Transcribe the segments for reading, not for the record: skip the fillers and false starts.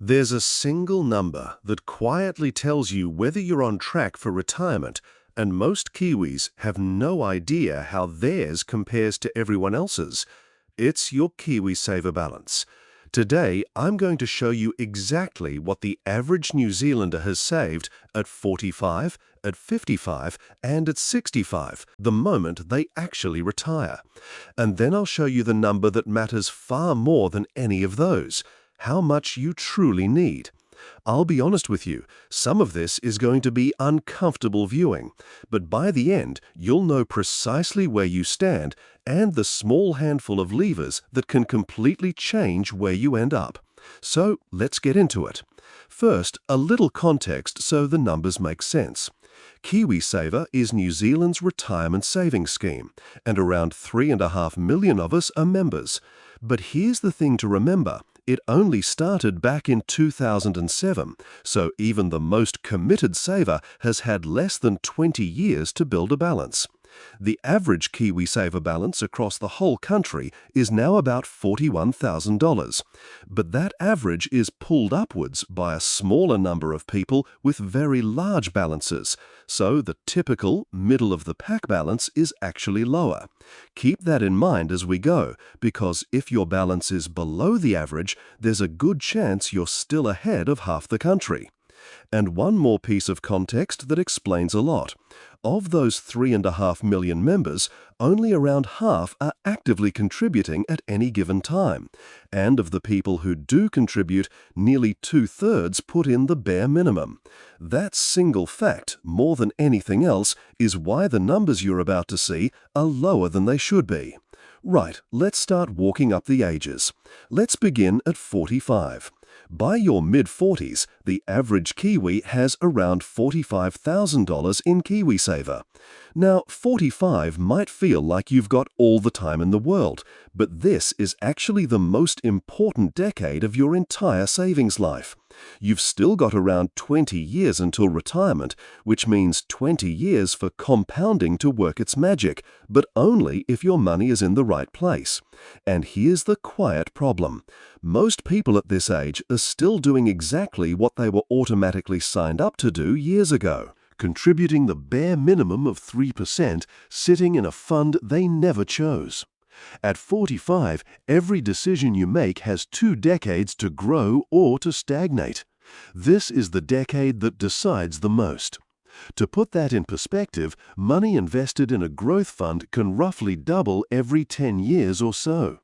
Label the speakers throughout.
Speaker 1: There's a single number that quietly tells you whether you're on track for retirement, and most Kiwis have no idea how theirs compares to everyone else's. It's your KiwiSaver balance. Today, I'm going to show you exactly what the average New Zealander has saved at 45, at 55, and at 65, the moment they actually retire. And then I'll show you the number that matters far more than any of those: how much you truly need. I'll be honest with you, some of this is going to be uncomfortable viewing, but by the end, you'll know precisely where you stand and the small handful of levers that can completely change where you end up. So let's get into it. First, a little context so the numbers make sense. KiwiSaver is New Zealand's retirement savings scheme, and around 3.5 million of us are members. But here's the thing to remember. It only started back in 2007, so even the most committed saver has had less than 20 years to build a balance. The average KiwiSaver balance across the whole country is now about $41,000, but that average is pulled upwards by a smaller number of people with very large balances, so the typical middle-of-the-pack balance is actually lower. Keep that in mind as we go, because if your balance is below the average, there's a good chance you're still ahead of half the country. And one more piece of context that explains a lot. Of those 3.5 million members, only around half are actively contributing at any given time. And of the people who do contribute, nearly 2/3 put in the bare minimum. That single fact, more than anything else, is why the numbers you're about to see are lower than they should be. Right, let's start walking up the ages. Let's begin at 45. By your mid-40s, the average Kiwi has around $45,000 in KiwiSaver. Now, 45 might feel like you've got all the time in the world, but this is actually the most important decade of your entire savings life. You've still got around 20 years until retirement, which means 20 years for compounding to work its magic, but only if your money is in the right place. And here's the quiet problem. Most people at this age are still doing exactly what they were automatically signed up to do years ago, contributing the bare minimum of 3%, sitting in a fund they never chose. At 45, every decision you make has 2 decades to grow or to stagnate. This is the decade that decides the most. To put that in perspective, money invested in a growth fund can roughly double every 10 years or so.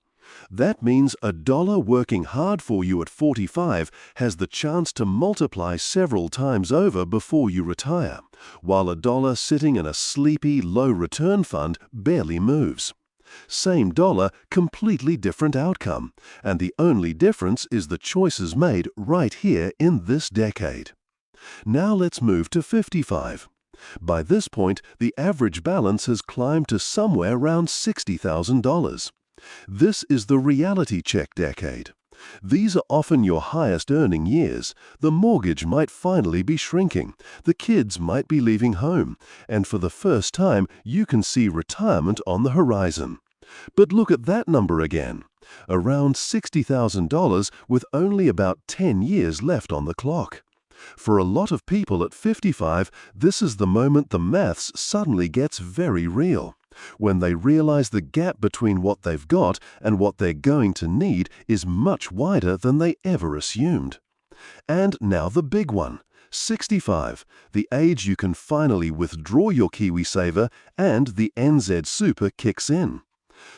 Speaker 1: That means a dollar working hard for you at 45 has the chance to multiply several times over before you retire, while a dollar sitting in a sleepy, low-return fund barely moves. Same dollar, completely different outcome, and the only difference is the choices made right here in this decade. Now let's move to 55. By this point, the average balance has climbed to somewhere around $60,000. This is the reality check decade. These are often your highest earning years. The mortgage might finally be shrinking, the kids might be leaving home, and for the first time you can see retirement on the horizon. But look at that number again. Around $60,000 with only about 10 years left on the clock. For a lot of people at 55, this is the moment the maths suddenly gets very real. When they realize the gap between what they've got and what they're going to need is much wider than they ever assumed. And now the big one, 65, the age you can finally withdraw your KiwiSaver and the NZ Super kicks in.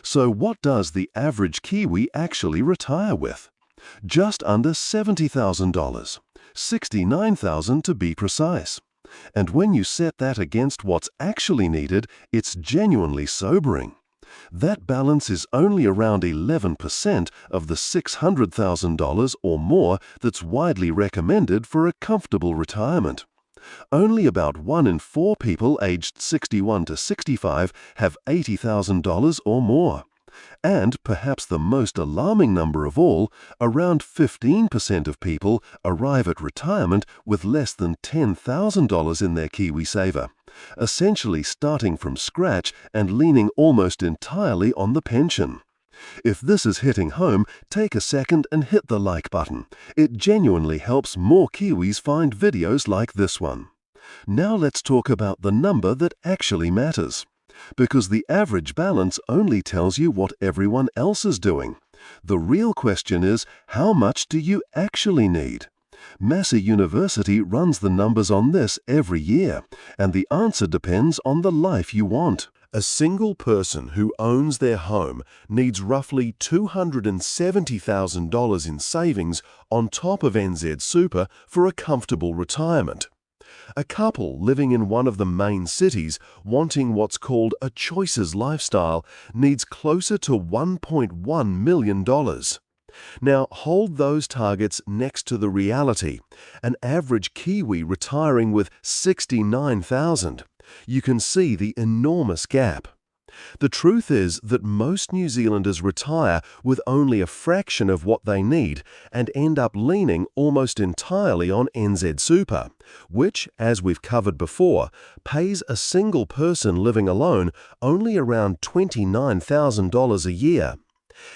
Speaker 1: So what does the average Kiwi actually retire with? Just under $70,000, $69,000 to be precise. And when you set that against what's actually needed, it's genuinely sobering. That balance is only around 11% of the $600,000 or more that's widely recommended for a comfortable retirement. Only about 1 in 4 people aged 61 to 65 have $80,000 or more. And perhaps the most alarming number of all, around 15% of people arrive at retirement with less than $10,000 in their KiwiSaver, essentially starting from scratch and leaning almost entirely on the pension. If this is hitting home, take a second and hit the like button. It genuinely helps more Kiwis find videos like this one. Now let's talk about the number that actually matters. Because the average balance only tells you what everyone else is doing. The real question is, how much do you actually need? Massey University runs the numbers on this every year, and the answer depends on the life you want. A single person who owns their home needs roughly $270,000 in savings on top of NZ Super for a comfortable retirement. A couple living in one of the main cities wanting what's called a choices lifestyle needs closer to $1.1 million. Now hold those targets next to the reality, an average Kiwi retiring with $69,000. You can see the enormous gap. The truth is that most New Zealanders retire with only a fraction of what they need and end up leaning almost entirely on NZ Super, which, as we've covered before, pays a single person living alone only around $29,000 a year.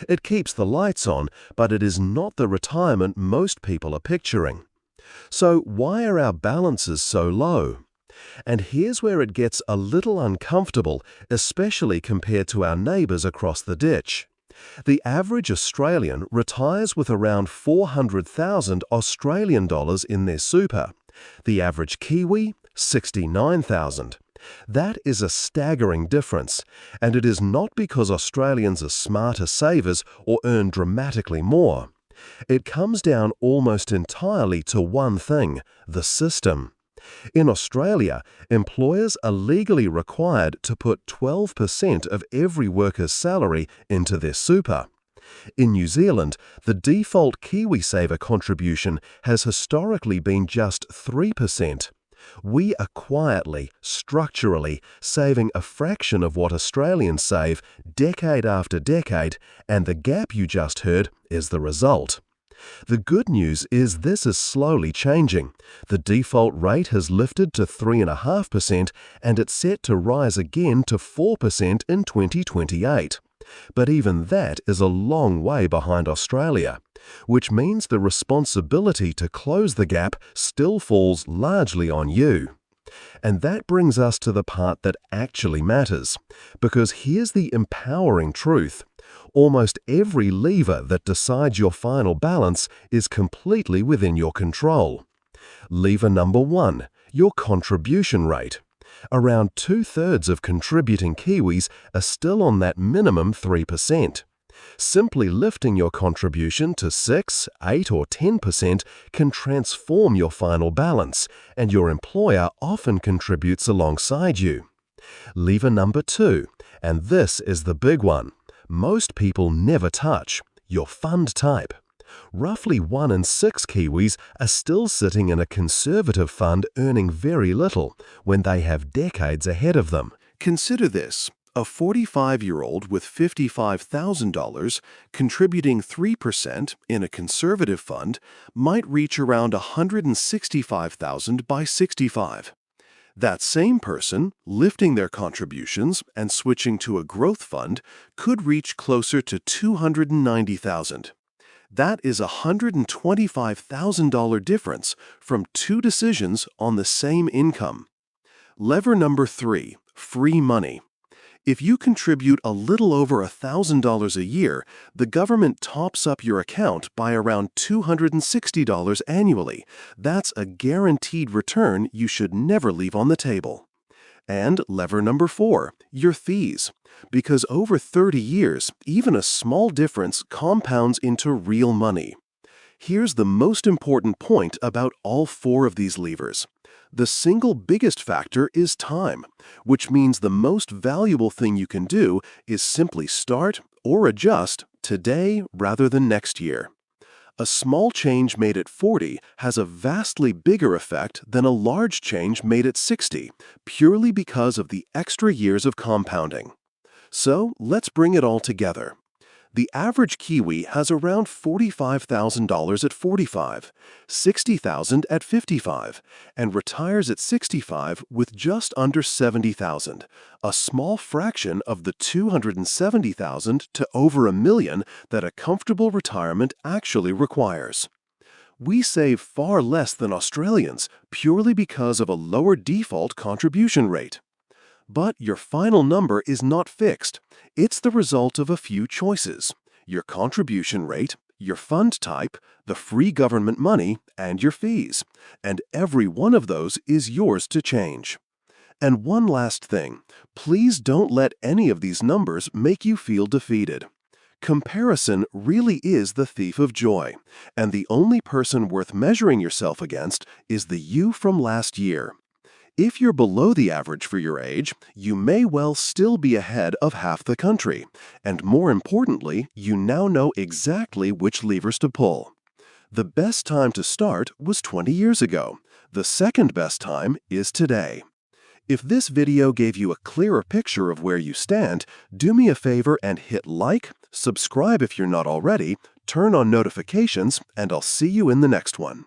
Speaker 1: It keeps the lights on, but it is not the retirement most people are picturing. So why are our balances so low? And here's where it gets a little uncomfortable, especially compared to our neighbours across the ditch. The average Australian retires with around 400,000 Australian dollars in their super. The average Kiwi, 69,000. That is a staggering difference, and it is not because Australians are smarter savers or earn dramatically more. It comes down almost entirely to one thing: the system. In Australia, employers are legally required to put 12% of every worker's salary into their super. In New Zealand, the default KiwiSaver contribution has historically been just 3%. We are quietly, structurally, saving a fraction of what Australians save decade after decade, and the gap you just heard is the result. The good news is this is slowly changing. The default rate has lifted to 3.5%, and it's set to rise again to 4% in 2028. But even that is a long way behind Australia, which means the responsibility to close the gap still falls largely on you. And that brings us to the part that actually matters, because here's the empowering truth. Almost every lever that decides your final balance is completely within your control. Lever number 1, your contribution rate. Around 2/3 of contributing Kiwis are still on that minimum 3%. Simply lifting your contribution to 6, 8, or 10% can transform your final balance, and your employer often contributes alongside you. Lever number 2, and this is the big one. Most people never touch your fund type. Roughly 1 in 6 Kiwis are still sitting in a conservative fund earning very little when they have decades ahead of them. Consider this. A 45-year-old with $55,000 contributing 3% in a conservative fund might reach around $165,000 by 65. That same person, lifting their contributions and switching to a growth fund, could reach closer to $290,000. That is a $125,000 difference from 2 decisions on the same income. Lever number 3, free money. If you contribute a little over $1,000 a year, the government tops up your account by around $260 annually. That's a guaranteed return you should never leave on the table. And lever number 4, your fees. Because over 30 years, even a small difference compounds into real money. Here's the most important point about all 4 of these levers. The single biggest factor is time, which means the most valuable thing you can do is simply start or adjust today rather than next year. A small change made at 40 has a vastly bigger effect than a large change made at 60, purely because of the extra years of compounding. So let's bring it all together. The average Kiwi has around $45,000 at 45, $60,000 at 55, and retires at 65 with just under 70,000, a small fraction of the 270,000 to over a million that a comfortable retirement actually requires. We save far less than Australians purely because of a lower default contribution rate. But your final number is not fixed. It's the result of a few choices: your contribution rate, your fund type, the free government money, and your fees. And every one of those is yours to change. And one last thing, please don't let any of these numbers make you feel defeated. Comparison really is the thief of joy, and the only person worth measuring yourself against is the you from last year. If you're below the average for your age, you may well still be ahead of half the country, and more importantly, you now know exactly which levers to pull. The best time to start was 20 years ago. The second best time is today. If this video gave you a clearer picture of where you stand, do me a favor and hit like, subscribe if you're not already, turn on notifications, and I'll see you in the next one.